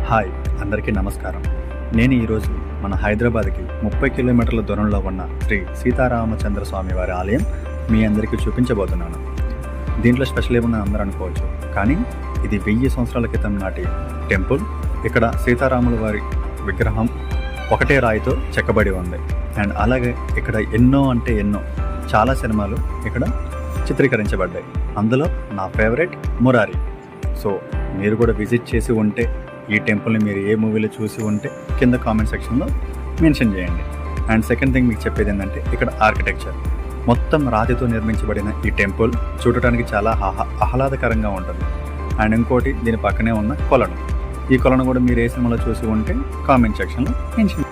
Hi, అందరికీ నమస్కారం. నేను ఈరోజు మన హైదరాబాద్కి 30 కిలోమీటర్ల దూరంలో ఉన్న శ్రీ సీతారామచంద్ర స్వామి వారి ఆలయం మీ అందరికీ చూపించబోతున్నాను. దీంట్లో స్పెషల్ ఏముందని అందరూ అనుకోవచ్చు, కానీ ఇది 1000 సంవత్సరాల క్రితం నాటి టెంపుల్. ఇక్కడ సీతారాముల వారి విగ్రహం ఒకటే రాయితో చెక్కబడి ఉంది. అండ్ అలాగే ఇక్కడ ఎన్నో చాలా సినిమాలు ఇక్కడ చిత్రీకరించబడ్డాయి. అందులో నా ఫేవరెట్ మురారి. సో మీరు కూడా విజిట్ చేసి ఉంటే, ఈ టెంపుల్ని మీరు ఏ మూవీలో చూసి ఉంటే కింద కామెంట్ సెక్షన్లో మెన్షన్ చేయండి. అండ్ సెకండ్ థింగ్ మీకు చెప్పేది ఏంటంటే, ఇక్కడ ఆర్కిటెక్చర్ మొత్తం రాతితో నిర్మించబడిన ఈ టెంపుల్ చూడటానికి చాలా ఆహ్లాదకరంగా ఉంటుంది. అండ్ ఇంకోటి, దీని పక్కనే ఉన్న కొలను. ఈ కొలను కూడా మీరు ఏ సినిమాలో చూసి ఉంటే కామెంట్ సెక్షన్లో మెన్షన్